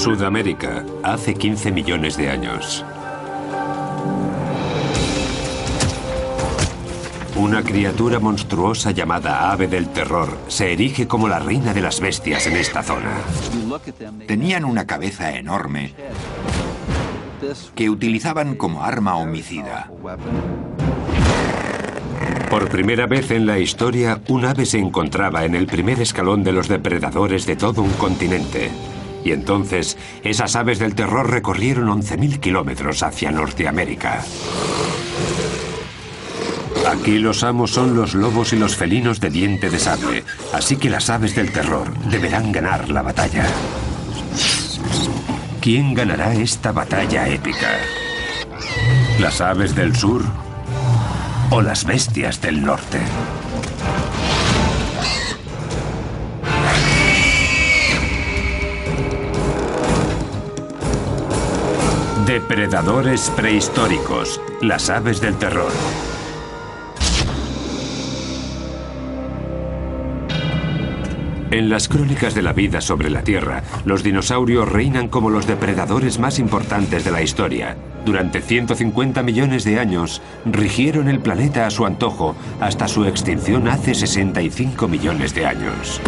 Sudamérica, hace 15 millones de años. Una criatura monstruosa llamada ave del terror se erige como la reina de las bestias en esta zona. Tenían una cabeza enorme que utilizaban como arma homicida. Por primera vez en la historia, un ave se encontraba en el primer escalón de los depredadores de todo un continente. Y entonces, esas aves del terror recorrieron 11.000 kilómetros hacia Norteamérica. Aquí los amos son los lobos y los felinos de diente de sable, así que las aves del terror deberán ganar la batalla. ¿Quién ganará esta batalla épica? ¿Las aves del sur o las bestias del norte? Depredadores prehistóricos, las aves del terror. En las crónicas de la vida sobre la Tierra, los dinosaurios reinan como los depredadores más importantes de la historia. Durante 150 millones de años, rigieron el planeta a su antojo hasta su extinción hace 65 millones de años.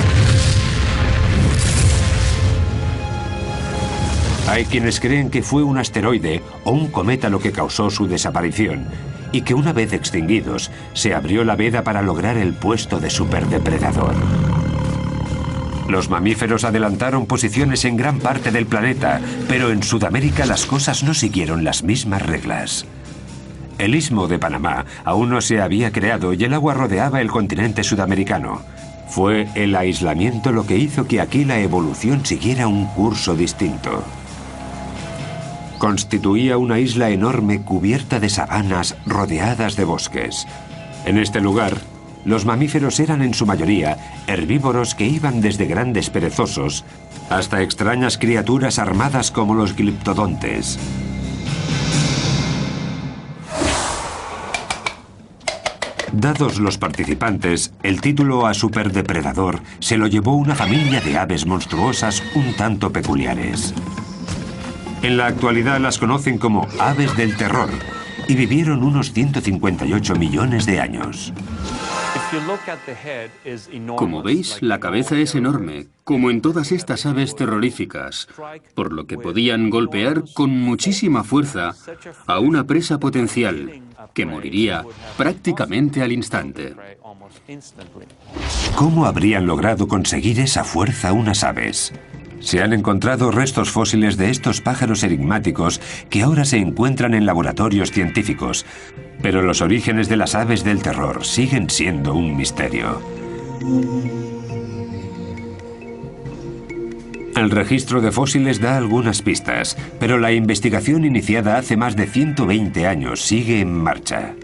Hay quienes creen que fue un asteroide o un cometa lo que causó su desaparición, y que una vez extinguidos, se abrió la veda para lograr el puesto de superdepredador. Los mamíferos adelantaron posiciones en gran parte del planeta, pero en Sudamérica las cosas no siguieron las mismas reglas. El istmo de Panamá aún no se había creado y el agua rodeaba el continente sudamericano. Fue el aislamiento lo que hizo que aquí la evolución siguiera un curso distinto. Constituía una isla enorme cubierta de sabanas rodeadas de bosques. En este lugar, los mamíferos eran en su mayoría herbívoros que iban desde grandes perezosos hasta extrañas criaturas armadas como los gliptodontes. Dados los participantes, el título a superdepredador se lo llevó una familia de aves monstruosas un tanto peculiares. En la actualidad las conocen como aves del terror y vivieron unos 158 millones de años. Como veis, la cabeza es enorme, como en todas estas aves terroríficas, por lo que podían golpear con muchísima fuerza a una presa potencial, que moriría prácticamente al instante. ¿Cómo habrían logrado conseguir esa fuerza unas aves? Se han encontrado restos fósiles de estos pájaros enigmáticos que ahora se encuentran en laboratorios científicos, pero los orígenes de las aves del terror siguen siendo un misterio. El registro de fósiles da algunas pistas, pero la investigación iniciada hace más de 120 años sigue en marcha.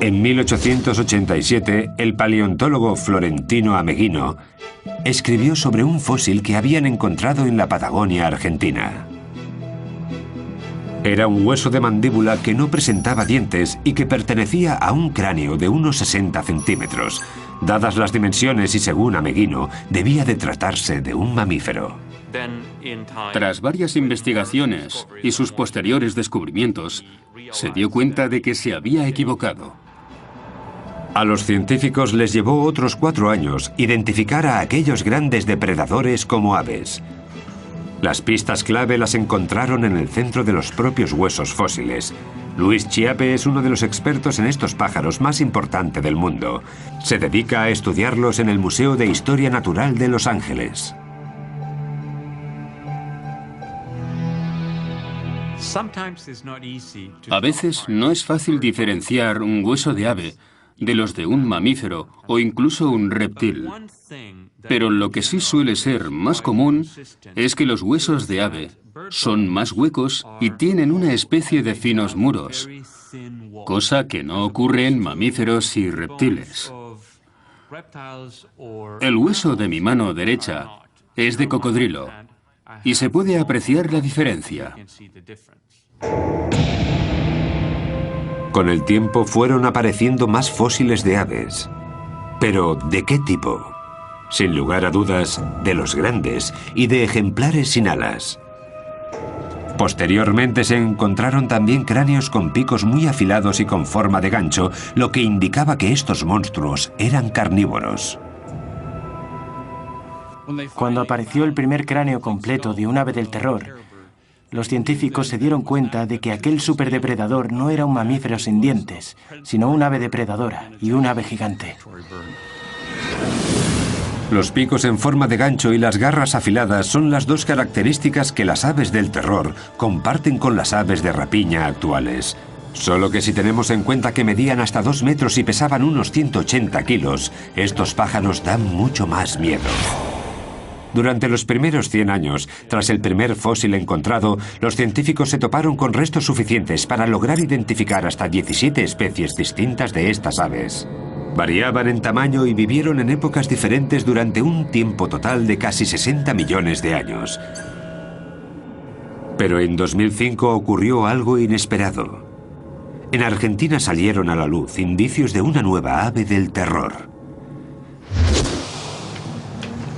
En 1887, el paleontólogo Florentino Ameghino escribió sobre un fósil que habían encontrado en la Patagonia argentina. Era un hueso de mandíbula que no presentaba dientes y que pertenecía a un cráneo de unos 60 centímetros. Dadas las dimensiones y según Ameghino, debía de tratarse de un mamífero. Tras varias investigaciones y sus posteriores descubrimientos, se dio cuenta de que se había equivocado. A los científicos les llevó otros 4 años identificar a aquellos grandes depredadores como aves. Las pistas clave las encontraron en el centro de los propios huesos fósiles. Luis Chiappe es uno de los expertos en estos pájaros más importante del mundo. Se dedica a estudiarlos en el Museo de Historia Natural de Los Ángeles. A veces no es fácil diferenciar un hueso de ave de los de un mamífero o incluso un reptil. Pero lo que sí suele ser más común es que los huesos de ave son más huecos y tienen una especie de finos muros, cosa que no ocurre en mamíferos y reptiles. El hueso de mi mano derecha es de cocodrilo y se puede apreciar la diferencia. Con el tiempo fueron apareciendo más fósiles de aves. Pero, ¿de qué tipo? Sin lugar a dudas, de los grandes y de ejemplares sin alas. Posteriormente se encontraron también cráneos con picos muy afilados y con forma de gancho, lo que indicaba que estos monstruos eran carnívoros. Cuando apareció el primer cráneo completo de un ave del terror, los científicos se dieron cuenta de que aquel superdepredador no era un mamífero sin dientes, sino un ave depredadora y un ave gigante. Los picos en forma de gancho y las garras afiladas son las dos características que las aves del terror comparten con las aves de rapiña actuales. Solo que si tenemos en cuenta que medían hasta 2 metros y pesaban unos 180 kilos, estos pájaros dan mucho más miedo. Durante los primeros 100 años, tras el primer fósil encontrado, los científicos se toparon con restos suficientes para lograr identificar hasta 17 especies distintas de estas aves. Variaban en tamaño y vivieron en épocas diferentes durante un tiempo total de casi 60 millones de años. Pero en 2005 ocurrió algo inesperado. En Argentina salieron a la luz indicios de una nueva ave del terror.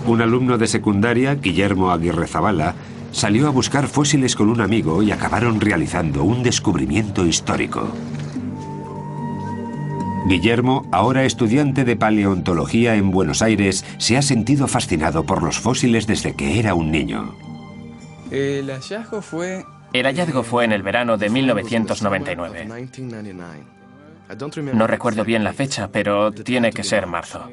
Un alumno de secundaria, Guillermo Aguirrezabala, salió a buscar fósiles con un amigo y acabaron realizando un descubrimiento histórico. Guillermo, ahora estudiante de paleontología en Buenos Aires, se ha sentido fascinado por los fósiles desde que era un niño. El hallazgo fue en el verano de 1999. No recuerdo bien la fecha, pero tiene que ser marzo.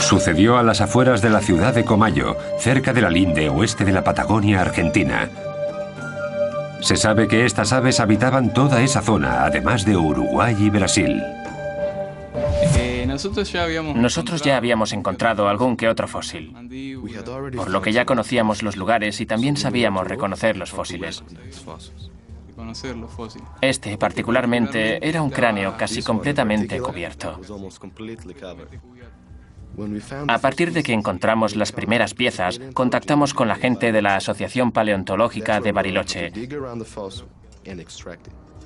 Sucedió a las afueras de la ciudad de Comayo, cerca de la linde oeste de la Patagonia Argentina. Se sabe que estas aves habitaban toda esa zona, además de Uruguay y Brasil. Nosotros ya habíamos encontrado algún que otro fósil, por lo que ya conocíamos los lugares y también sabíamos reconocer los fósiles. Este, particularmente, era un cráneo casi completamente cubierto. A partir de que encontramos las primeras piezas, contactamos con la gente de la Asociación Paleontológica de Bariloche.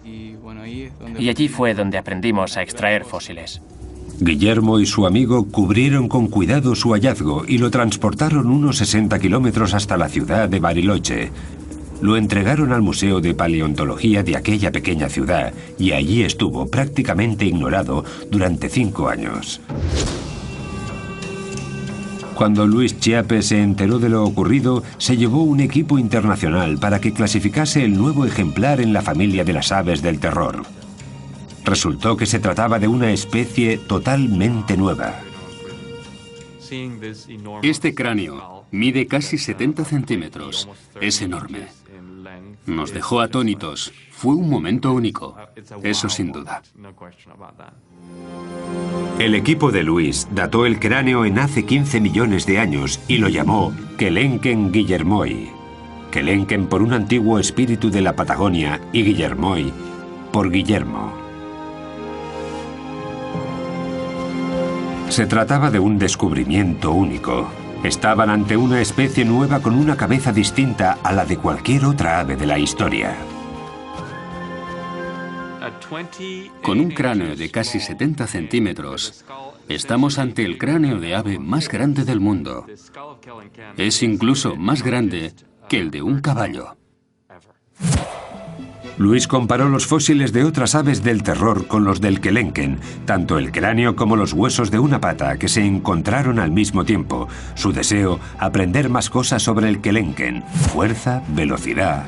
Y allí fue donde aprendimos a extraer fósiles. Guillermo y su amigo cubrieron con cuidado su hallazgo y lo transportaron unos 60 kilómetros hasta la ciudad de Bariloche. Lo entregaron al Museo de Paleontología de aquella pequeña ciudad y allí estuvo prácticamente ignorado durante 5 años. Cuando Luis Chiappe se enteró de lo ocurrido, se llevó un equipo internacional para que clasificase el nuevo ejemplar en la familia de las aves del terror. Resultó que se trataba de una especie totalmente nueva. Este cráneo mide casi 70 centímetros. Es enorme. Nos dejó atónitos. Fue un momento único. Eso sin duda. El equipo de Luis dató el cráneo en hace 15 millones de años y lo llamó Kelenken guillermoi. Kelenken por un antiguo espíritu de la Patagonia y Guillermoi por Guillermo. Se trataba de un descubrimiento único. Estaban ante una especie nueva con una cabeza distinta a la de cualquier otra ave de la historia. Con un cráneo de casi 70 centímetros, estamos ante el cráneo de ave más grande del mundo. Es incluso más grande que el de un caballo. Luis comparó los fósiles de otras aves del terror con los del Kelenken, tanto el cráneo como los huesos de una pata que se encontraron al mismo tiempo. Su deseo, aprender más cosas sobre el Kelenken, fuerza, velocidad.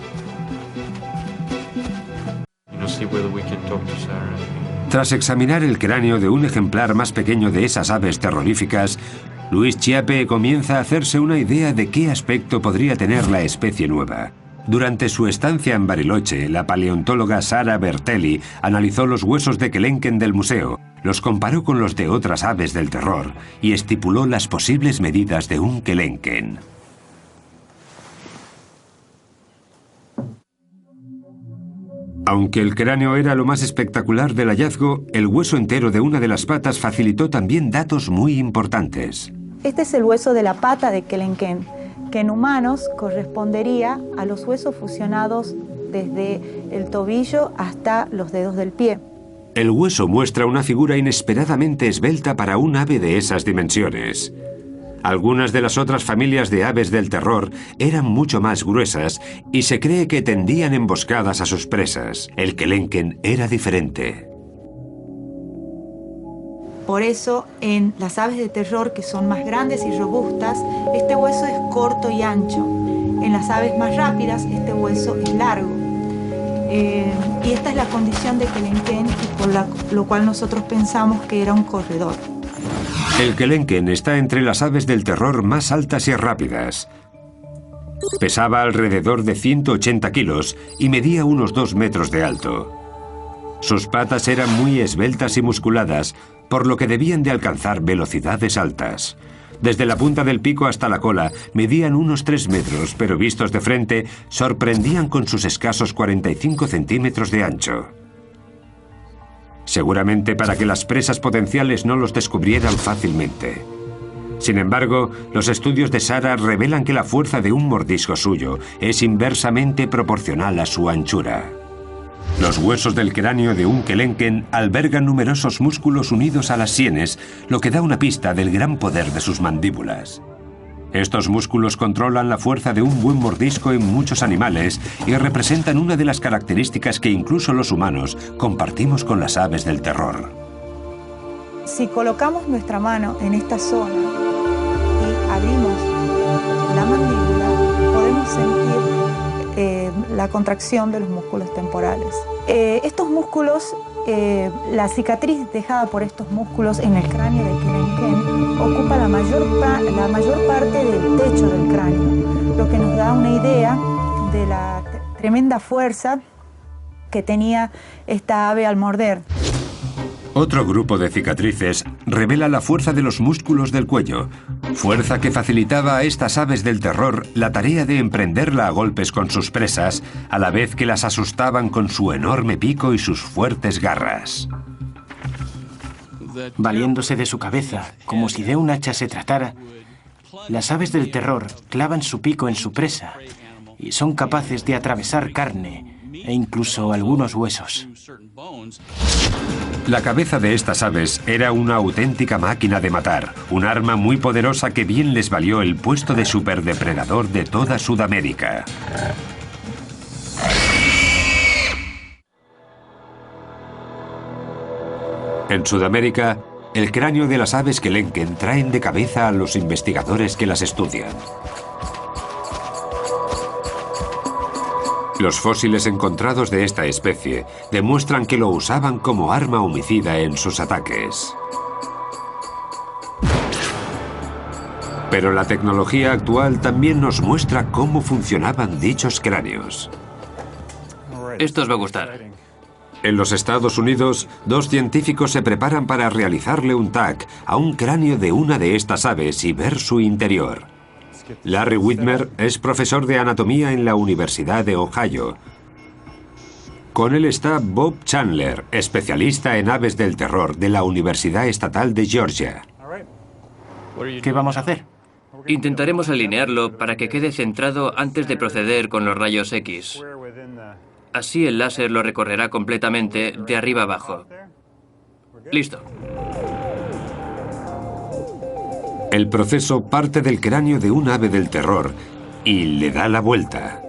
Tras examinar el cráneo de un ejemplar más pequeño de esas aves terroríficas, Luis Chiappe comienza a hacerse una idea de qué aspecto podría tener la especie nueva. Durante su estancia en Bariloche, la paleontóloga Sara Bertelli analizó los huesos de Kelenken del museo, los comparó con los de otras aves del terror y estipuló las posibles medidas de un Kelenken. Aunque el cráneo era lo más espectacular del hallazgo, el hueso entero de una de las patas facilitó también datos muy importantes. Este es el hueso de la pata de Kelenken, que en humanos correspondería a los huesos fusionados desde el tobillo hasta los dedos del pie. El hueso muestra una figura inesperadamente esbelta para un ave de esas dimensiones. Algunas de las otras familias de aves del terror eran mucho más gruesas y se cree que tendían emboscadas a sus presas. El kelenken era diferente. Por eso, en las aves de terror, que son más grandes y robustas, este hueso es corto y ancho. En las aves más rápidas, este hueso es largo. Y esta es la condición de kelenken, por lo cual nosotros pensamos que era un corredor. El kelenken está entre las aves del terror más altas y rápidas. Pesaba alrededor de 180 kilos y medía unos 2 metros de alto. Sus patas eran muy esbeltas y musculadas, por lo que debían de alcanzar velocidades altas. Desde la punta del pico hasta la cola medían unos 3 metros, pero vistos de frente sorprendían con sus escasos 45 centímetros de ancho. Seguramente para que las presas potenciales no los descubrieran fácilmente. Sin embargo, los estudios de Sarah revelan que la fuerza de un mordisco suyo es inversamente proporcional a su anchura. Los huesos del cráneo de un kelenken albergan numerosos músculos unidos a las sienes, lo que da una pista del gran poder de sus mandíbulas. Estos músculos controlan la fuerza de un buen mordisco en muchos animales y representan una de las características que incluso los humanos compartimos con las aves del terror. Si colocamos nuestra mano en esta zona y abrimos la mandíbula, podemos sentir la contracción de los músculos temporales. Estos músculos, la cicatriz dejada por estos músculos en el cráneo del kelenken ocupa la mayor parte del techo del cráneo, lo que nos da una idea de la tremenda fuerza que tenía esta ave al morder. Otro grupo de cicatrices revela la fuerza de los músculos del cuello, fuerza que facilitaba a estas aves del terror la tarea de emprenderla a golpes con sus presas, a la vez que las asustaban con su enorme pico y sus fuertes garras. Valiéndose de su cabeza, como si de un hacha se tratara, las aves del terror clavan su pico en su presa y son capaces de atravesar carne e incluso algunos huesos. La cabeza de estas aves era una auténtica máquina de matar, un arma muy poderosa que bien les valió el puesto de superdepredador de toda Sudamérica. En Sudamérica, el cráneo de las aves kelenken traen de cabeza a los investigadores que las estudian. Los fósiles encontrados de esta especie demuestran que lo usaban como arma homicida en sus ataques. Pero la tecnología actual también nos muestra cómo funcionaban dichos cráneos. Esto os va a gustar. En los Estados Unidos, 2 científicos se preparan para realizarle un TAC a un cráneo de una de estas aves y ver su interior. Larry Whitmer es profesor de anatomía en la Universidad de Ohio. Con él está Bob Chandler, especialista en aves del terror de la Universidad Estatal de Georgia. ¿Qué vamos a hacer? Intentaremos alinearlo para que quede centrado antes de proceder con los rayos X. Así el láser lo recorrerá completamente de arriba abajo. Listo. El proceso parte del cráneo de un ave del terror y le da la vuelta.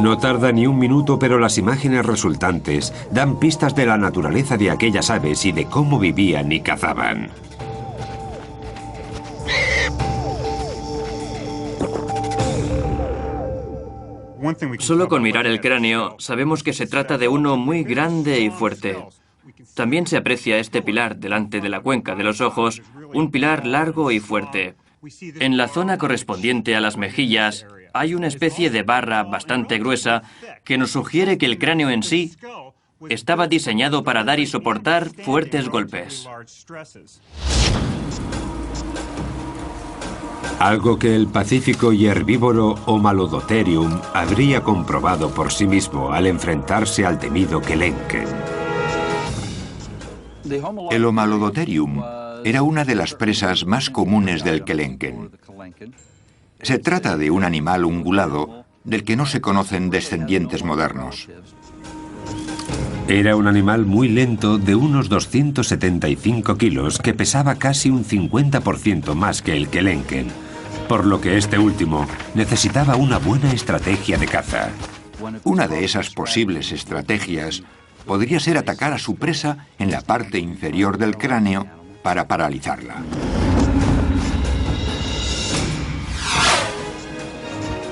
No tarda ni un minuto, pero las imágenes resultantes dan pistas de la naturaleza de aquellas aves y de cómo vivían y cazaban. Solo con mirar el cráneo sabemos que se trata de uno muy grande y fuerte. También se aprecia este pilar delante de la cuenca de los ojos, un pilar largo y fuerte. En la zona correspondiente a las mejillas hay una especie de barra bastante gruesa que nos sugiere que el cráneo en sí estaba diseñado para dar y soportar fuertes golpes. Algo que el pacífico y herbívoro Homalodotherium habría comprobado por sí mismo al enfrentarse al temido kelenken. El Homalodotherium era una de las presas más comunes del kelenken. Se trata de un animal ungulado del que no se conocen descendientes modernos. Era un animal muy lento de unos 275 kilos que pesaba casi un 50% más que el kelenken, por lo que este último necesitaba una buena estrategia de caza. Una de esas posibles estrategias podría ser atacar a su presa en la parte inferior del cráneo para paralizarla.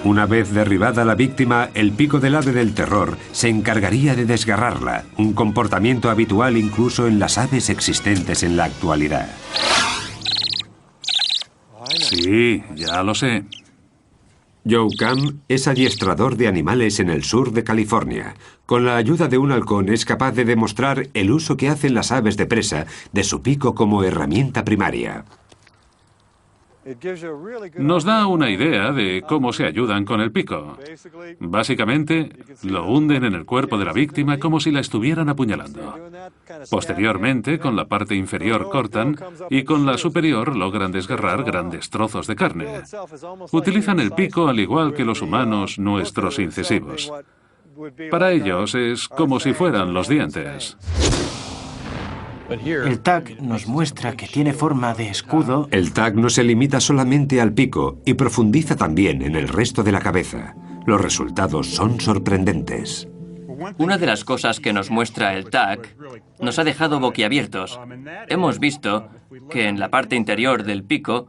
Una vez derribada la víctima, el pico del ave del terror se encargaría de desgarrarla, un comportamiento habitual incluso en las aves existentes en la actualidad. Sí, ya lo sé. Joe Cam es adiestrador de animales en el sur de California. Con la ayuda de un halcón es capaz de demostrar el uso que hacen las aves de presa de su pico como herramienta primaria. Nos da una idea de cómo se ayudan con el pico. Básicamente, lo hunden en el cuerpo de la víctima como si la estuvieran apuñalando. Posteriormente, con la parte inferior cortan y con la superior logran desgarrar grandes trozos de carne. Utilizan el pico al igual que los humanos nuestros incisivos. Para ellos es como si fueran los dientes. El tag nos muestra que tiene forma de escudo. El tag no se limita solamente al pico y profundiza también en el resto de la cabeza. Los resultados son sorprendentes. Una de las cosas que nos muestra el tag nos ha dejado boquiabiertos. Hemos visto que en la parte interior del pico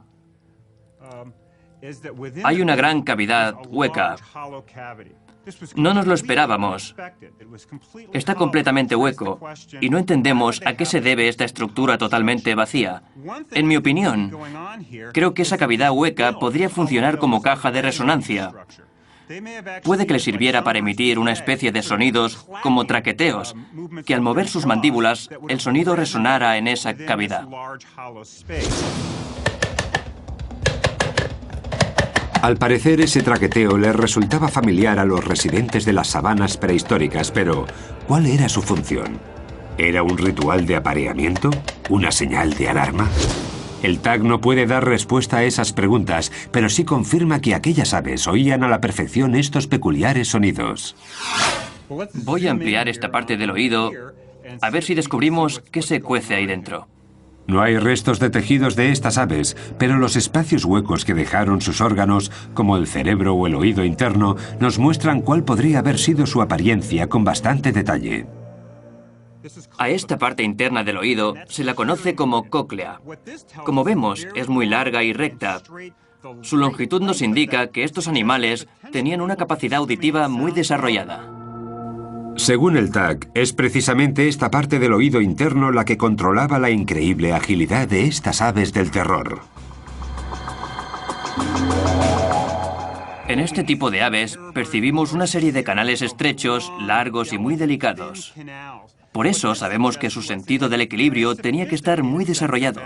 hay una gran cavidad hueca. No nos lo esperábamos. Está completamente hueco y no entendemos a qué se debe esta estructura totalmente vacía. En mi opinión, creo que esa cavidad hueca podría funcionar como caja de resonancia. Puede que le sirviera para emitir una especie de sonidos como traqueteos, que al mover sus mandíbulas, el sonido resonara en esa cavidad. Al parecer, ese traqueteo les resultaba familiar a los residentes de las sabanas prehistóricas, pero ¿cuál era su función? ¿Era un ritual de apareamiento? ¿Una señal de alarma? El tag no puede dar respuesta a esas preguntas, pero sí confirma que aquellas aves oían a la perfección estos peculiares sonidos. Voy a ampliar esta parte del oído a ver si descubrimos qué se cuece ahí dentro. No hay restos de tejidos de estas aves, pero los espacios huecos que dejaron sus órganos, como el cerebro o el oído interno, nos muestran cuál podría haber sido su apariencia con bastante detalle. A esta parte interna del oído se la conoce como cóclea. Como vemos, es muy larga y recta. Su longitud nos indica que estos animales tenían una capacidad auditiva muy desarrollada. Según el tag, es precisamente esta parte del oído interno la que controlaba la increíble agilidad de estas aves del terror. En este tipo de aves percibimos una serie de canales estrechos, largos y muy delicados. Por eso sabemos que su sentido del equilibrio tenía que estar muy desarrollado,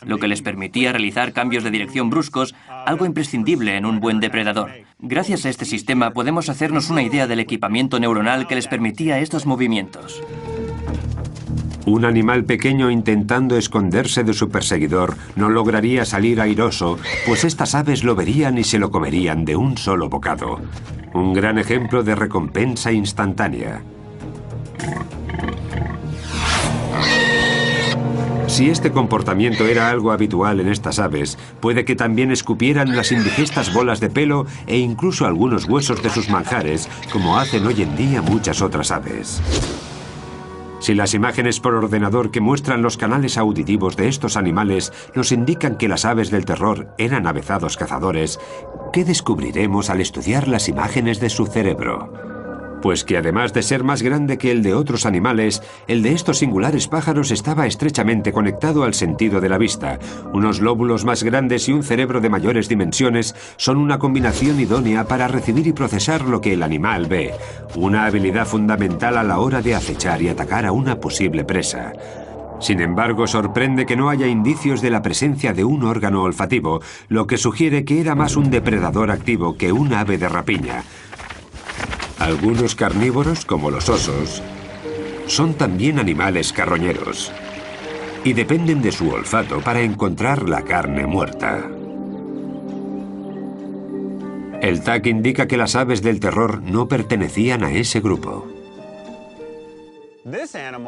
lo que les permitía realizar cambios de dirección bruscos, algo imprescindible en un buen depredador. Gracias a este sistema podemos hacernos una idea del equipamiento neuronal que les permitía estos movimientos. Un animal pequeño intentando esconderse de su perseguidor no lograría salir airoso, pues estas aves lo verían y se lo comerían de un solo bocado. Un gran ejemplo de recompensa instantánea. Si este comportamiento era algo habitual en estas aves, puede que también escupieran las indigestas bolas de pelo e incluso algunos huesos de sus manjares, como hacen hoy en día muchas otras aves. Si las imágenes por ordenador que muestran los canales auditivos de estos animales nos indican que las aves del terror eran avezados cazadores, ¿qué descubriremos al estudiar las imágenes de su cerebro? Pues que además de ser más grande que el de otros animales, el de estos singulares pájaros estaba estrechamente conectado al sentido de la vista. Unos lóbulos más grandes y un cerebro de mayores dimensiones son una combinación idónea para recibir y procesar lo que el animal ve, una habilidad fundamental a la hora de acechar y atacar a una posible presa. Sin embargo, sorprende que no haya indicios de la presencia de un órgano olfativo, lo que sugiere que era más un depredador activo que un ave de rapiña. Algunos carnívoros, como los osos, son también animales carroñeros y dependen de su olfato para encontrar la carne muerta. El tag indica que las aves del terror no pertenecían a ese grupo.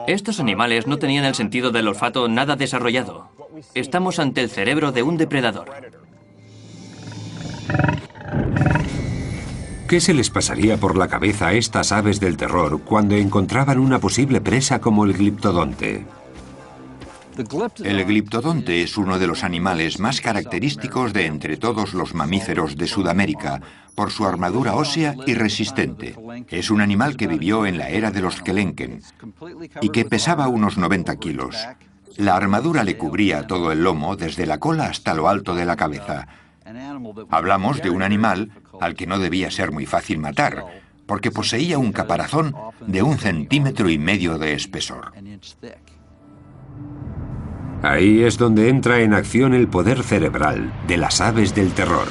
Estos animales no tenían el sentido del olfato nada desarrollado. Estamos ante el cerebro de un depredador. ¿Qué se les pasaría por la cabeza a estas aves del terror cuando encontraban una posible presa como el gliptodonte? El gliptodonte es uno de los animales más característicos de entre todos los mamíferos de Sudamérica, por su armadura ósea y resistente. Es un animal que vivió en la era de los Kelenken y que pesaba unos 90 kilos. La armadura le cubría todo el lomo, desde la cola hasta lo alto de la cabeza. Hablamos de un animal al que no debía ser muy fácil matar, porque poseía un caparazón de 1,5 centímetros de espesor. Ahí es donde entra en acción el poder cerebral de las aves del terror.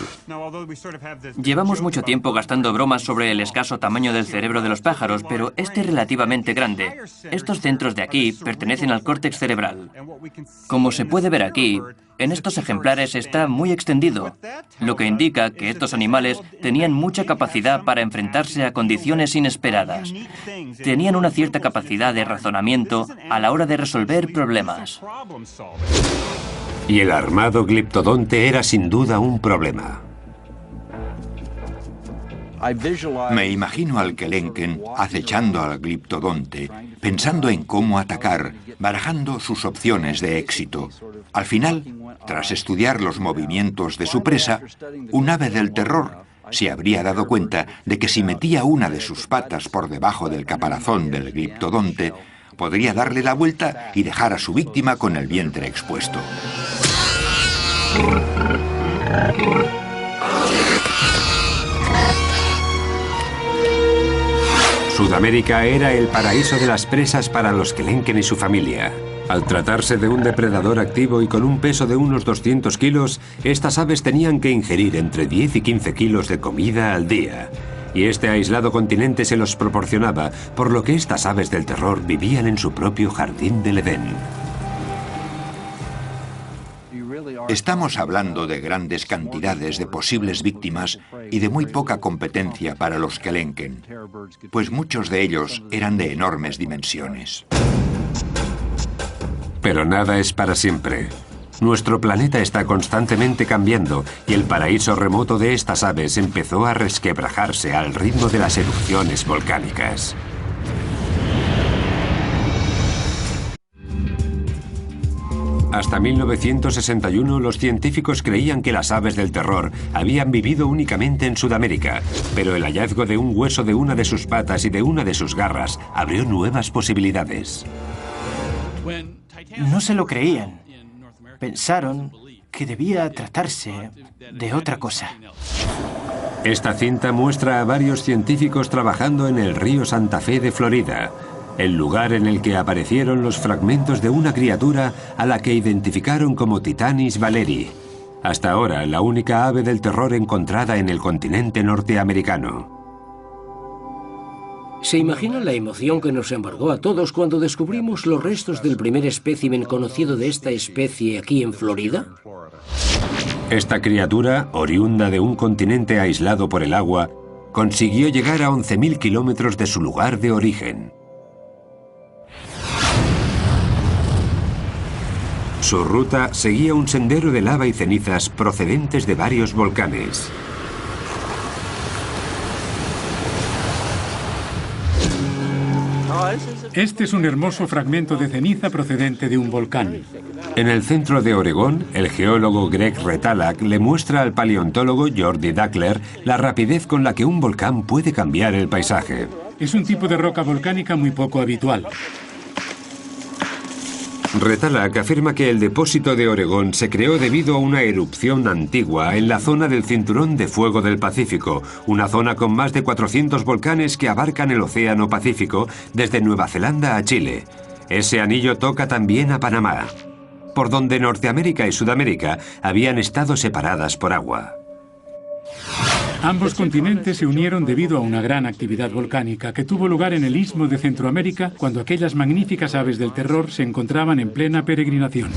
Llevamos mucho tiempo gastando bromas sobre el escaso tamaño del cerebro de los pájaros, pero este es relativamente grande. Estos centros de aquí pertenecen al córtex cerebral. Como se puede ver aquí, en estos ejemplares está muy extendido, lo que indica que estos animales tenían mucha capacidad para enfrentarse a condiciones inesperadas. Tenían una cierta capacidad de razonamiento a la hora de resolver problemas. Y el armado gliptodonte era sin duda un problema. Me imagino al Kelenken acechando al gliptodonte, pensando en cómo atacar, barajando sus opciones de éxito. Al final, tras estudiar los movimientos de su presa, un ave del terror se habría dado cuenta de que si metía una de sus patas por debajo del caparazón del gliptodonte, podría darle la vuelta y dejar a su víctima con el vientre expuesto. Sudamérica era el paraíso de las presas para los Kelenken y su familia. Al tratarse de un depredador activo y con un peso de unos 200 kilos, estas aves tenían que ingerir entre 10 y 15 kilos de comida al día. Y este aislado continente se los proporcionaba, por lo que estas aves del terror vivían en su propio jardín del Edén. Estamos hablando de grandes cantidades de posibles víctimas y de muy poca competencia para los Kelenken, pues muchos de ellos eran de enormes dimensiones. Pero nada es para siempre. Nuestro planeta está constantemente cambiando y el paraíso remoto de estas aves empezó a resquebrajarse al ritmo de las erupciones volcánicas. Hasta 1961 los científicos creían que las aves del terror habían vivido únicamente en Sudamérica, pero el hallazgo de un hueso de una de sus patas y de una de sus garras abrió nuevas posibilidades. No se lo creían. Pensaron que debía tratarse de otra cosa. Esta cinta muestra a varios científicos trabajando en el río Santa Fe de Florida, el lugar en el que aparecieron los fragmentos de una criatura a la que identificaron como Titanis valeri, hasta ahora la única ave del terror encontrada en el continente norteamericano. ¿Se imaginan la emoción que nos embargó a todos cuando descubrimos los restos del primer espécimen conocido de esta especie aquí en Florida? Esta criatura, oriunda de un continente aislado por el agua, consiguió llegar a 11.000 kilómetros de su lugar de origen. Su ruta seguía un sendero de lava y cenizas procedentes de varios volcanes. Este es un hermoso fragmento de ceniza procedente de un volcán. En el centro de Oregón, el geólogo Greg Retalak le muestra al paleontólogo Jordi Dackler la rapidez con la que un volcán puede cambiar el paisaje. Es un tipo de roca volcánica muy poco habitual. Retalak afirma que el depósito de Oregón se creó debido a una erupción antigua en la zona del Cinturón de Fuego del Pacífico, una zona con más de 400 volcanes que abarcan el Océano Pacífico desde Nueva Zelanda a Chile. Ese anillo toca también a Panamá, por donde Norteamérica y Sudamérica habían estado separadas por agua. Ambos continentes se unieron debido a una gran actividad volcánica que tuvo lugar en el Istmo de Centroamérica cuando aquellas magníficas aves del terror se encontraban en plena peregrinación.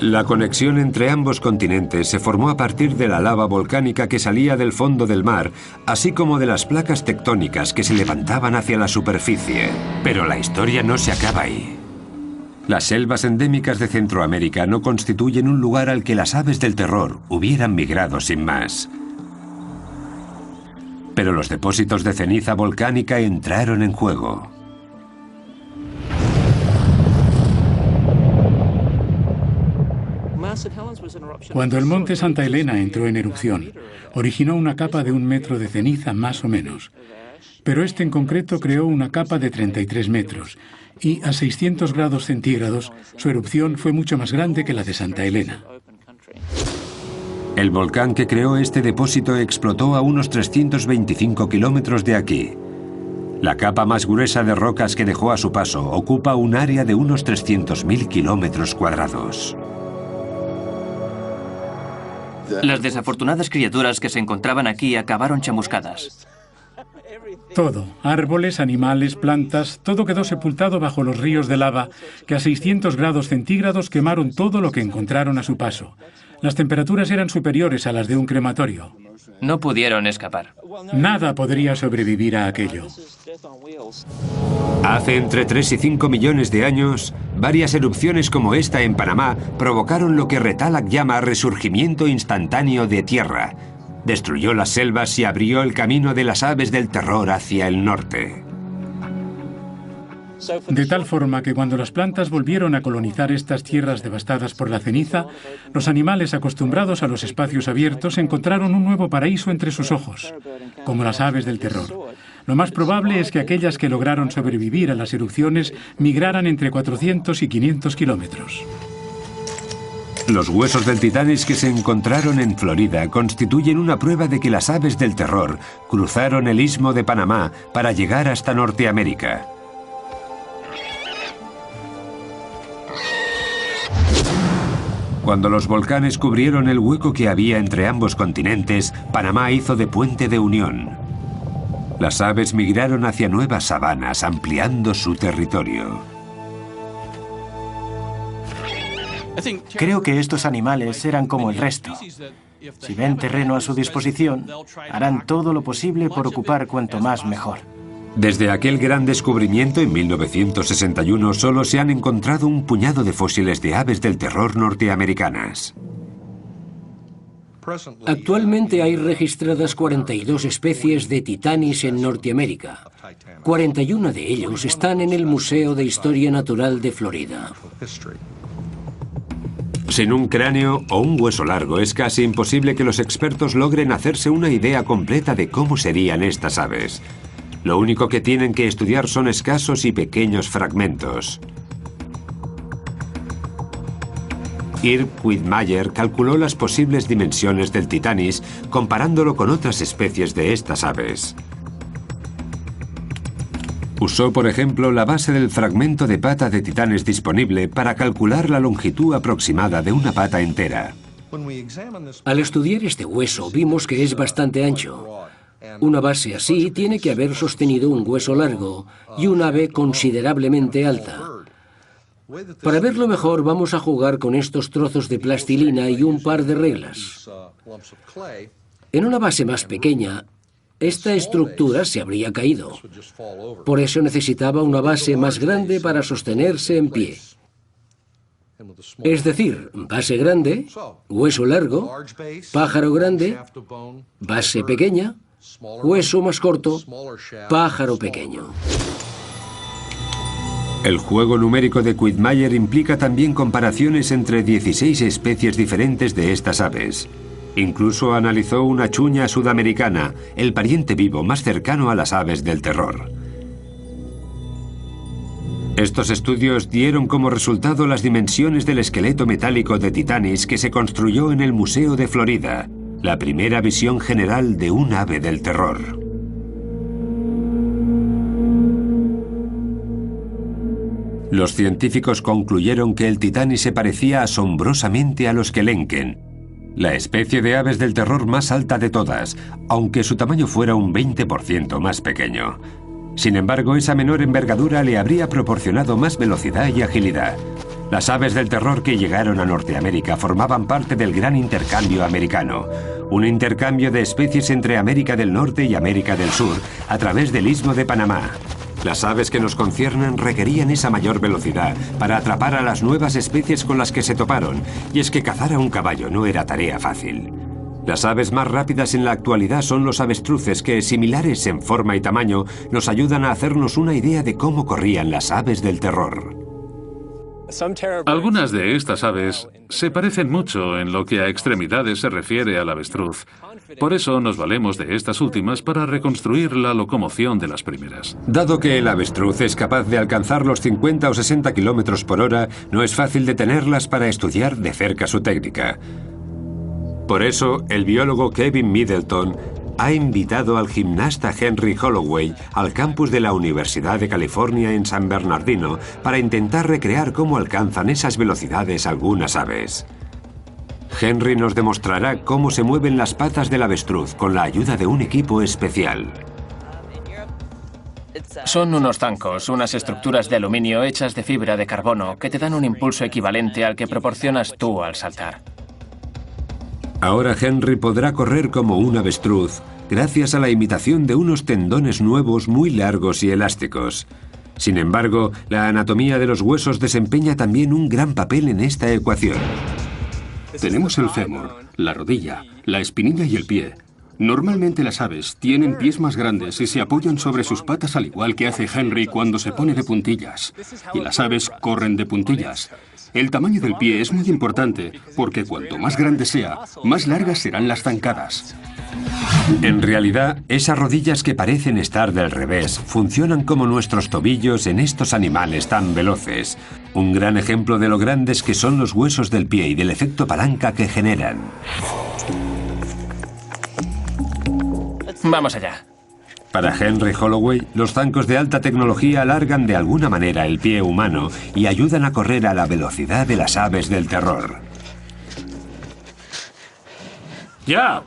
La conexión entre ambos continentes se formó a partir de la lava volcánica que salía del fondo del mar, así como de las placas tectónicas que se levantaban hacia la superficie. Pero la historia no se acaba ahí. Las selvas endémicas de Centroamérica no constituyen un lugar al que las aves del terror hubieran migrado sin más. Pero los depósitos de ceniza volcánica entraron en juego. Cuando el monte Santa Elena entró en erupción, originó una capa de 1 metro de ceniza más o menos. Pero este en concreto creó una capa de 33 metros, y a 600 grados centígrados su erupción fue mucho más grande que la de Santa Elena. El volcán que creó este depósito explotó a unos 325 kilómetros de aquí. La capa más gruesa de rocas que dejó a su paso ocupa un área de unos 300.000 kilómetros cuadrados. Las desafortunadas criaturas que se encontraban aquí acabaron chamuscadas. Todo, árboles, animales, plantas, todo quedó sepultado bajo los ríos de lava que a 600 grados centígrados quemaron todo lo que encontraron a su paso. Las temperaturas eran superiores a las de un crematorio. No pudieron escapar. Nada podría sobrevivir a aquello. Hace entre 3 y 5 millones de años, varias erupciones como esta en Panamá provocaron lo que Retalhak llama resurgimiento instantáneo de tierra. Destruyó las selvas y abrió el camino de las aves del terror hacia el norte. De tal forma que cuando las plantas volvieron a colonizar estas tierras devastadas por la ceniza, los animales acostumbrados a los espacios abiertos encontraron un nuevo paraíso entre sus ojos, como las aves del terror. Lo más probable es que aquellas que lograron sobrevivir a las erupciones migraran entre 400 y 500 kilómetros. Los huesos del Titanic que se encontraron en Florida constituyen una prueba de que las aves del terror cruzaron el istmo de Panamá para llegar hasta Norteamérica. Cuando los volcanes cubrieron el hueco que había entre ambos continentes, Panamá hizo de puente de unión. Las aves migraron hacia nuevas sabanas, ampliando su territorio. Creo que estos animales eran como el resto. Si ven terreno a su disposición, harán todo lo posible por ocupar cuanto más mejor. Desde aquel gran descubrimiento en 1961 solo se han encontrado un puñado de fósiles de aves del terror norteamericanas. Actualmente hay registradas 42 especies de titanis en Norteamérica. 41 de ellos están en el Museo de Historia Natural de Florida. Sin un cráneo o un hueso largo es casi imposible que los expertos logren hacerse una idea completa de cómo serían estas aves. Lo único que tienen que estudiar son escasos y pequeños fragmentos. Irv Quittmeyer calculó las posibles dimensiones del Titanis comparándolo con otras especies de estas aves. Usó, por ejemplo, la base del fragmento de pata de Titanes disponible para calcular la longitud aproximada de una pata entera. Al estudiar este hueso vimos que es bastante ancho. Una base así tiene que haber sostenido un hueso largo y un ave considerablemente alta. Para verlo mejor vamos a jugar con estos trozos de plastilina y un par de reglas. En una base más pequeña, esta estructura se habría caído. Por eso necesitaba una base más grande para sostenerse en pie. Es decir, base grande, hueso largo, pájaro grande, base pequeña, hueso más corto, pájaro pequeño. El juego numérico de Quittmeyer implica también comparaciones entre 16 especies diferentes de estas aves. Incluso analizó una chuña sudamericana, el pariente vivo más cercano a las aves del terror. Estos estudios dieron como resultado las dimensiones del esqueleto metálico de Titanis que se construyó en el Museo de Florida, la primera visión general de un ave del terror. Los científicos concluyeron que el Titanis se parecía asombrosamente a los Kelenken, la especie de aves del terror más alta de todas, aunque su tamaño fuera un 20% más pequeño. Sin embargo, esa menor envergadura le habría proporcionado más velocidad y agilidad. Las aves del terror que llegaron a Norteamérica formaban parte del gran intercambio americano, un intercambio de especies entre América del Norte y América del Sur a través del Istmo de Panamá. Las aves que nos conciernen requerían esa mayor velocidad para atrapar a las nuevas especies con las que se toparon, y es que cazar a un caballo no era tarea fácil. Las aves más rápidas en la actualidad son los avestruces que, similares en forma y tamaño, nos ayudan a hacernos una idea de cómo corrían las aves del terror. Algunas de estas aves se parecen mucho en lo que a extremidades se refiere al avestruz. Por eso nos valemos de estas últimas para reconstruir la locomoción de las primeras. Dado que el avestruz es capaz de alcanzar los 50 o 60 kilómetros por hora, no es fácil detenerlas para estudiar de cerca su técnica. Por eso, el biólogo Kevin Middleton ha invitado al gimnasta Henry Holloway al campus de la Universidad de California en San Bernardino para intentar recrear cómo alcanzan esas velocidades algunas aves. Henry nos demostrará cómo se mueven las patas del avestruz con la ayuda de un equipo especial. Son unos zancos, unas estructuras de aluminio hechas de fibra de carbono que te dan un impulso equivalente al que proporcionas tú al saltar. Ahora Henry podrá correr como un avestruz gracias a la imitación de unos tendones nuevos muy largos y elásticos. Sin embargo, la anatomía de los huesos desempeña también un gran papel en esta ecuación. Tenemos el fémur, la rodilla, la espinilla y el pie. Normalmente las aves tienen pies más grandes y se apoyan sobre sus patas al igual que hace Henry cuando se pone de puntillas. Y las aves corren de puntillas. El tamaño del pie es muy importante porque cuanto más grande sea, más largas serán las zancadas. En realidad, esas rodillas que parecen estar del revés funcionan como nuestros tobillos en estos animales tan veloces. Un gran ejemplo de lo grandes que son los huesos del pie y del efecto palanca que generan. Vamos allá. Para Henry Holloway, los zancos de alta tecnología alargan de alguna manera el pie humano y ayudan a correr a la velocidad de las aves del terror. ¡Ya!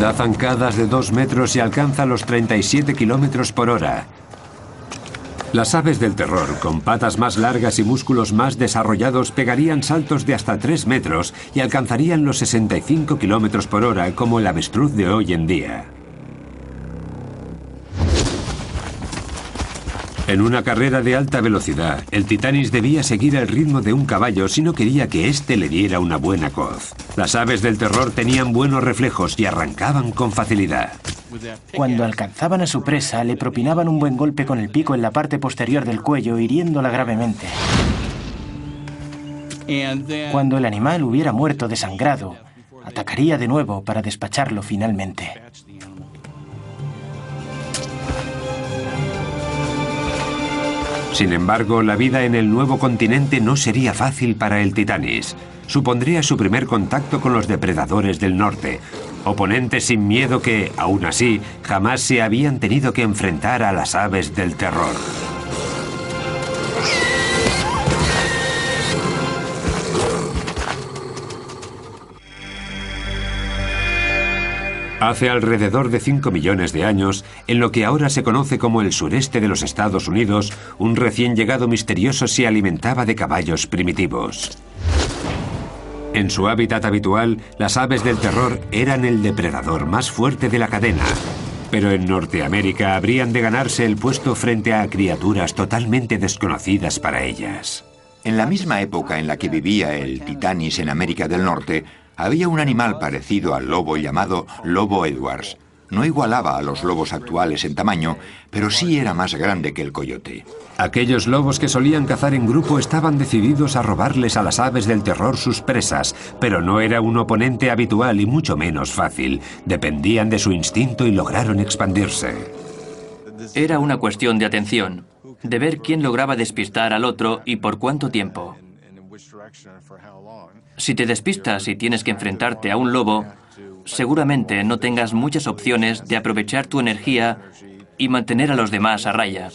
Da zancadas de 2 metros y alcanza los 37 kilómetros por hora. Las aves del terror, con patas más largas y músculos más desarrollados, pegarían saltos de hasta 3 metros y alcanzarían los 65 kilómetros por hora como el avestruz de hoy en día. En una carrera de alta velocidad, el Titanis debía seguir el ritmo de un caballo si no quería que éste le diera una buena coz. Las aves del terror tenían buenos reflejos y arrancaban con facilidad. Cuando alcanzaban a su presa, le propinaban un buen golpe con el pico en la parte posterior del cuello, hiriéndola gravemente. Cuando el animal hubiera muerto desangrado, atacaría de nuevo para despacharlo finalmente. Sin embargo, la vida en el nuevo continente no sería fácil para el Titanis. Supondría su primer contacto con los depredadores del norte, oponentes sin miedo que, aún así, jamás se habían tenido que enfrentar a las aves del terror. Hace alrededor de 5 millones de años, en lo que ahora se conoce como el sureste de los Estados Unidos, un recién llegado misterioso se alimentaba de caballos primitivos. En su hábitat habitual, las aves del terror eran el depredador más fuerte de la cadena, pero en Norteamérica habrían de ganarse el puesto frente a criaturas totalmente desconocidas para ellas. En la misma época en la que vivía el Titanis en América del Norte, había un animal parecido al lobo llamado lobo Edwards. No igualaba a los lobos actuales en tamaño, pero sí era más grande que el coyote. Aquellos lobos que solían cazar en grupo estaban decididos a robarles a las aves del terror sus presas, pero no era un oponente habitual y mucho menos fácil. Dependían de su instinto y lograron expandirse. Era una cuestión de atención, de ver quién lograba despistar al otro y por cuánto tiempo. Si te despistas y tienes que enfrentarte a un lobo, seguramente no tengas muchas opciones de aprovechar tu energía y mantener a los demás a raya.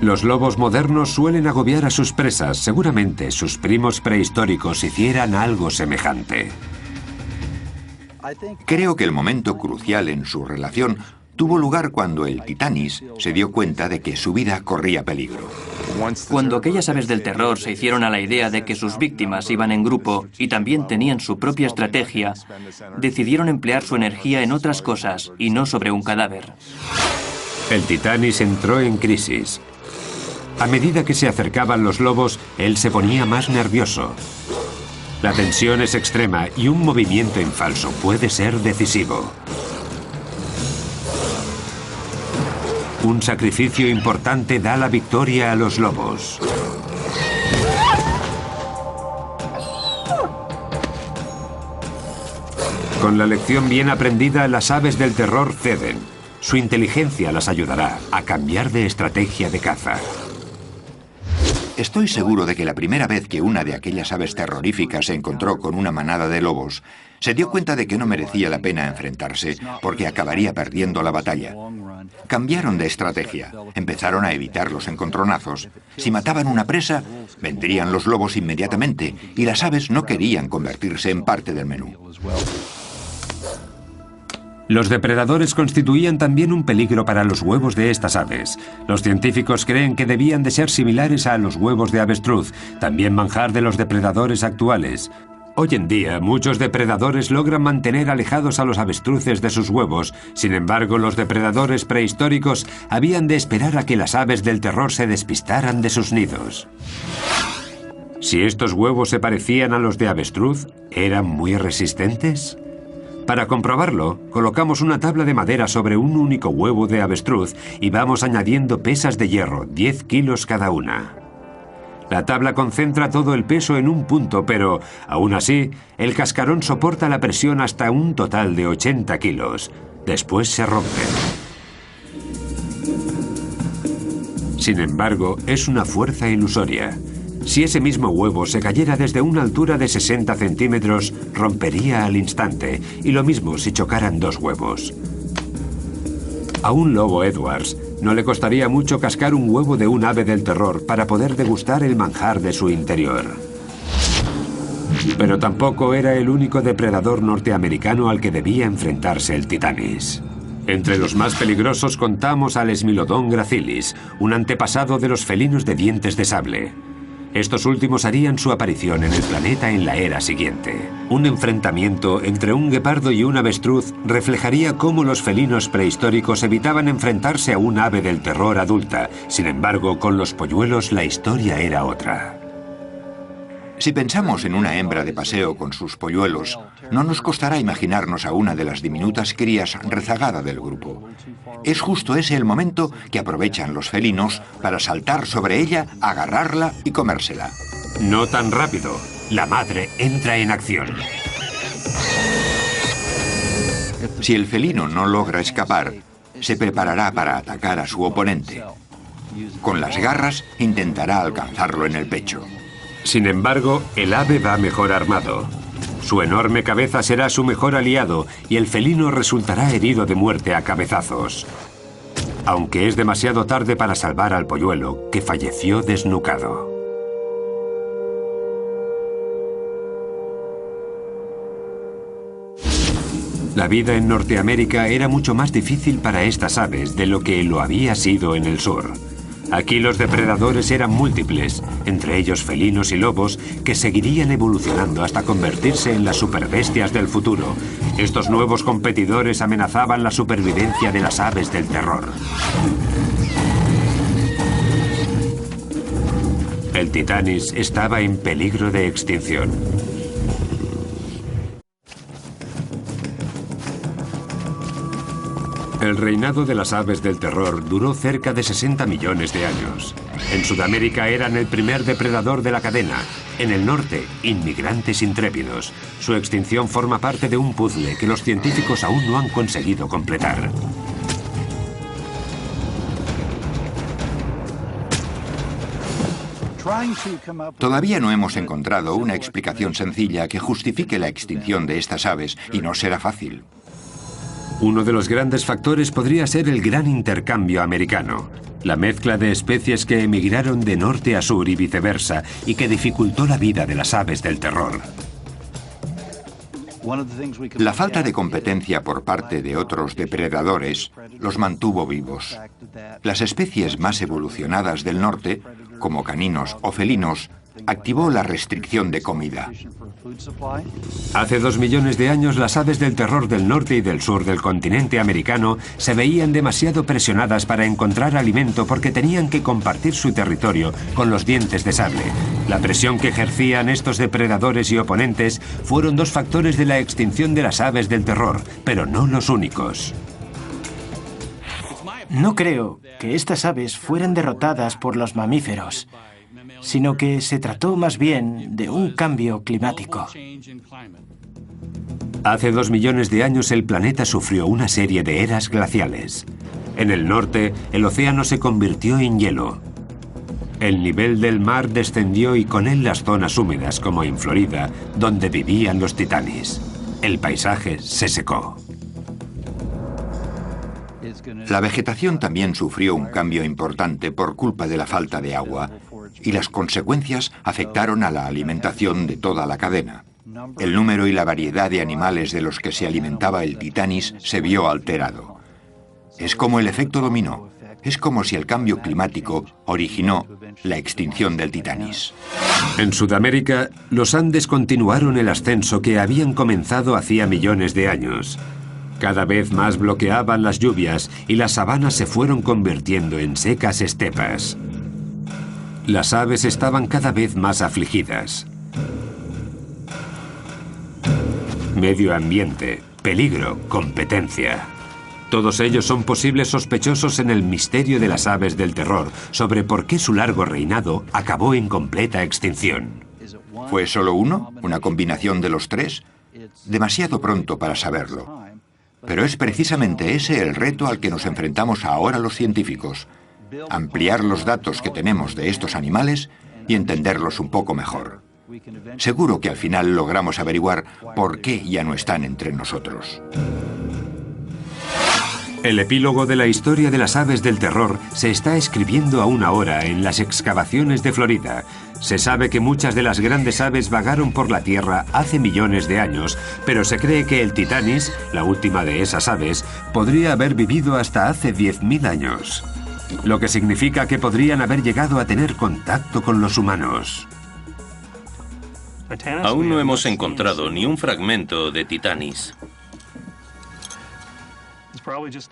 Los lobos modernos suelen agobiar a sus presas. Seguramente sus primos prehistóricos hicieran algo semejante. Creo que el momento crucial en su relación tuvo lugar cuando el Titanis se dio cuenta de que su vida corría peligro. Cuando aquellas aves del terror se hicieron a la idea de que sus víctimas iban en grupo y también tenían su propia estrategia, decidieron emplear su energía en otras cosas y no sobre un cadáver. El Titanis entró en crisis. A medida que se acercaban los lobos, él se ponía más nervioso. La tensión es extrema y un movimiento en falso puede ser decisivo. Un sacrificio importante da la victoria a los lobos. Con la lección bien aprendida, las aves del terror ceden. Su inteligencia las ayudará a cambiar de estrategia de caza. Estoy seguro de que la primera vez que una de aquellas aves terroríficas se encontró con una manada de lobos, se dio cuenta de que no merecía la pena enfrentarse, porque acabaría perdiendo la batalla. Cambiaron de estrategia, empezaron a evitar los encontronazos. Si mataban una presa, vendrían los lobos inmediatamente, y las aves no querían convertirse en parte del menú. Los depredadores constituían también un peligro para los huevos de estas aves. Los científicos creen que debían de ser similares a los huevos de avestruz, también manjar de los depredadores actuales. Hoy en día, muchos depredadores logran mantener alejados a los avestruces de sus huevos. Sin embargo, los depredadores prehistóricos habían de esperar a que las aves del terror se despistaran de sus nidos. Si estos huevos se parecían a los de avestruz, ¿eran muy resistentes? Para comprobarlo, colocamos una tabla de madera sobre un único huevo de avestruz y vamos añadiendo pesas de hierro, 10 kilos cada una. La tabla concentra todo el peso en un punto, pero, aún así, el cascarón soporta la presión hasta un total de 80 kilos. Después se rompen. Sin embargo, es una fuerza ilusoria. Si ese mismo huevo se cayera desde una altura de 60 centímetros, rompería al instante, y lo mismo si chocaran dos huevos. A un lobo Edwards no le costaría mucho cascar un huevo de un ave del terror para poder degustar el manjar de su interior. Pero tampoco era el único depredador norteamericano al que debía enfrentarse el Titanis. Entre los más peligrosos contamos al Smilodon gracilis, un antepasado de los felinos de dientes de sable. Estos últimos harían su aparición en el planeta en la era siguiente. Un enfrentamiento entre un guepardo y un avestruz reflejaría cómo los felinos prehistóricos evitaban enfrentarse a un ave del terror adulta. Sin embargo, con los polluelos la historia era otra. Si pensamos en una hembra de paseo con sus polluelos, no nos costará imaginarnos a una de las diminutas crías rezagada del grupo. Es justo ese el momento que aprovechan los felinos para saltar sobre ella, agarrarla y comérsela. No tan rápido. La madre entra en acción. Si el felino no logra escapar, se preparará para atacar a su oponente. Con las garras intentará alcanzarlo en el pecho. Sin embargo, el ave va mejor armado. Su enorme cabeza será su mejor aliado y el felino resultará herido de muerte a cabezazos. Aunque es demasiado tarde para salvar al polluelo, que falleció desnucado. La vida en Norteamérica era mucho más difícil para estas aves de lo que lo había sido en el sur. Aquí los depredadores eran múltiples, entre ellos felinos y lobos, que seguirían evolucionando hasta convertirse en las superbestias del futuro. Estos nuevos competidores amenazaban la supervivencia de las aves del terror. El Titanis estaba en peligro de extinción. El reinado de las aves del terror duró cerca de 60 millones de años. En Sudamérica eran el primer depredador de la cadena. En el norte, inmigrantes intrépidos. Su extinción forma parte de un puzzle que los científicos aún no han conseguido completar. Todavía no hemos encontrado una explicación sencilla que justifique la extinción de estas aves, y no será fácil. Uno de los grandes factores podría ser el gran intercambio americano, la mezcla de especies que emigraron de norte a sur y viceversa y que dificultó la vida de las aves del terror. La falta de competencia por parte de otros depredadores los mantuvo vivos. Las especies más evolucionadas del norte, como caninos o felinos, activó la restricción de comida. Hace 2 millones de años, las aves del terror del norte y del sur del continente americano se veían demasiado presionadas para encontrar alimento porque tenían que compartir su territorio con los dientes de sable. La presión que ejercían estos depredadores y oponentes fueron 2 factores de la extinción de las aves del terror, pero no los únicos. No creo que estas aves fueran derrotadas por los mamíferos, sino que se trató más bien de un cambio climático. Hace 2 millones de años el planeta sufrió una serie de eras glaciales. En el norte, el océano se convirtió en hielo. El nivel del mar descendió y con él las zonas húmedas, como en Florida, donde vivían los titanis. El paisaje se secó. La vegetación también sufrió un cambio importante por culpa de la falta de agua, y las consecuencias afectaron a la alimentación de toda la cadena. El número y la variedad de animales de los que se alimentaba el titanis se vio alterado. Es como el efecto dominó. Es como si el cambio climático originó la extinción del titanis. En Sudamérica, los Andes continuaron el ascenso que habían comenzado hacía millones de años. Cada vez más bloqueaban las lluvias y las sabanas se fueron convirtiendo en secas estepas. Las aves estaban cada vez más afligidas. Medio ambiente, peligro, competencia. Todos ellos son posibles sospechosos en el misterio de las aves del terror sobre por qué su largo reinado acabó en completa extinción. ¿Fue solo uno? ¿Una combinación de los 3? Demasiado pronto para saberlo. Pero es precisamente ese el reto al que nos enfrentamos ahora los científicos. Ampliar los datos que tenemos de estos animales y entenderlos un poco mejor. Seguro que al final logramos averiguar por qué ya no están entre nosotros. El epílogo de la historia de las aves del terror se está escribiendo aún ahora en las excavaciones de Florida. Se sabe que muchas de las grandes aves vagaron por la Tierra hace millones de años, pero se cree que el titanis, la última de esas aves, podría haber vivido hasta hace 10.000 años. Lo que significa que podrían haber llegado a tener contacto con los humanos. Aún no hemos encontrado ni un fragmento de titanis.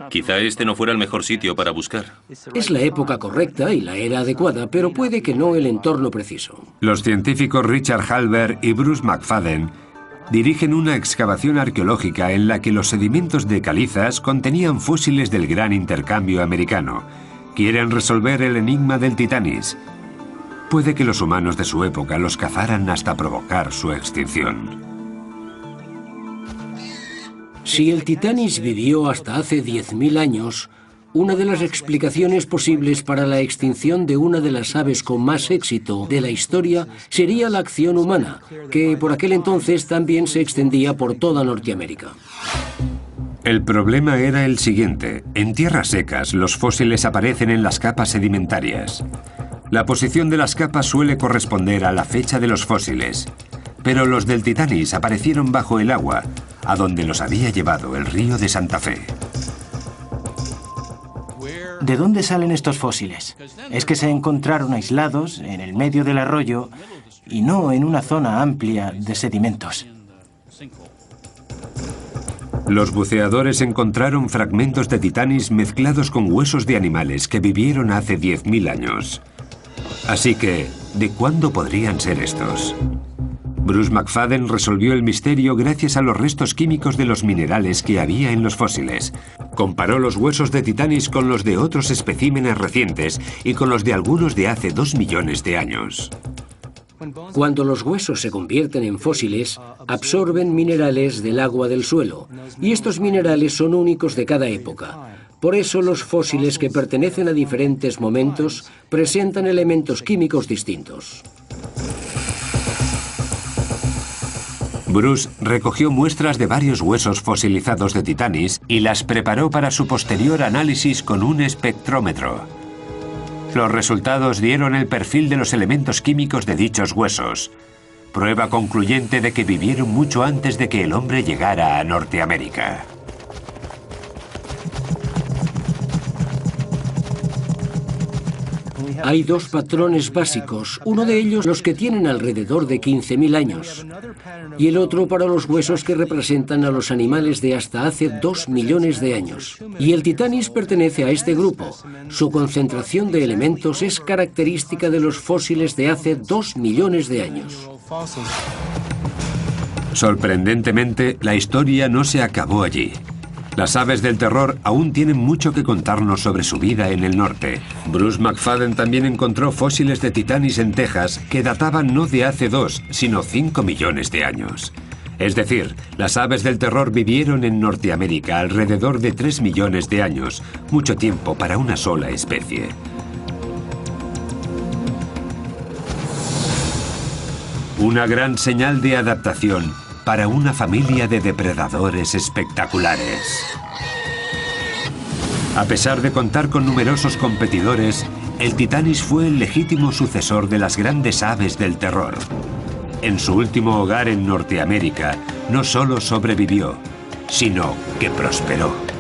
Quizá este no fuera el mejor sitio para buscar. Es la época correcta y la era adecuada, pero puede que no el entorno preciso. Los científicos Richard Halber y Bruce McFadden dirigen una excavación arqueológica en la que los sedimentos de calizas contenían fósiles del gran intercambio americano. Quieren resolver el enigma del titanis. Puede que los humanos de su época los cazaran hasta provocar su extinción. Si el titanis vivió hasta hace 10.000 años, una de las explicaciones posibles para la extinción de una de las aves con más éxito de la historia sería la acción humana, que por aquel entonces también se extendía por toda Norteamérica. El problema era el siguiente. En tierras secas, los fósiles aparecen en las capas sedimentarias. La posición de las capas suele corresponder a la fecha de los fósiles. Pero los del titanis aparecieron bajo el agua, a donde los había llevado el río de Santa Fe. ¿De dónde salen estos fósiles? Es que se encontraron aislados en el medio del arroyo y no en una zona amplia de sedimentos. Los buceadores encontraron fragmentos de titanis mezclados con huesos de animales que vivieron hace 10.000 años. Así que, ¿de cuándo podrían ser estos? Bruce McFadden resolvió el misterio gracias a los restos químicos de los minerales que había en los fósiles. Comparó los huesos de titanis con los de otros especímenes recientes y con los de algunos de hace 2 millones de años. Cuando los huesos se convierten en fósiles, absorben minerales del agua del suelo, y estos minerales son únicos de cada época. Por eso los fósiles que pertenecen a diferentes momentos presentan elementos químicos distintos. Bruce recogió muestras de varios huesos fosilizados de titanis y las preparó para su posterior análisis con un espectrómetro. Los resultados dieron el perfil de los elementos químicos de dichos huesos. prueba concluyente de que vivieron mucho antes de que el hombre llegara a Norteamérica. Hay dos patrones básicos, uno de ellos los que tienen alrededor de 15.000 años y el otro para los huesos que representan a los animales de hasta hace 2 millones de años. Y el Titanis pertenece a este grupo. Su concentración de elementos es característica de los fósiles de hace 2 millones de años. Sorprendentemente, la historia no se acabó allí. Las aves del terror aún tienen mucho que contarnos sobre su vida en el norte. Bruce McFadden también encontró fósiles de Titanis en Texas que databan no de hace 2, sino 5 millones de años. Es decir, las aves del terror vivieron en Norteamérica alrededor de 3 millones de años, mucho tiempo para una sola especie. Una gran señal de adaptación para una familia de depredadores espectaculares. A pesar de contar con numerosos competidores, el Titanis fue el legítimo sucesor de las grandes aves del terror. En su último hogar en Norteamérica, no solo sobrevivió, sino que prosperó.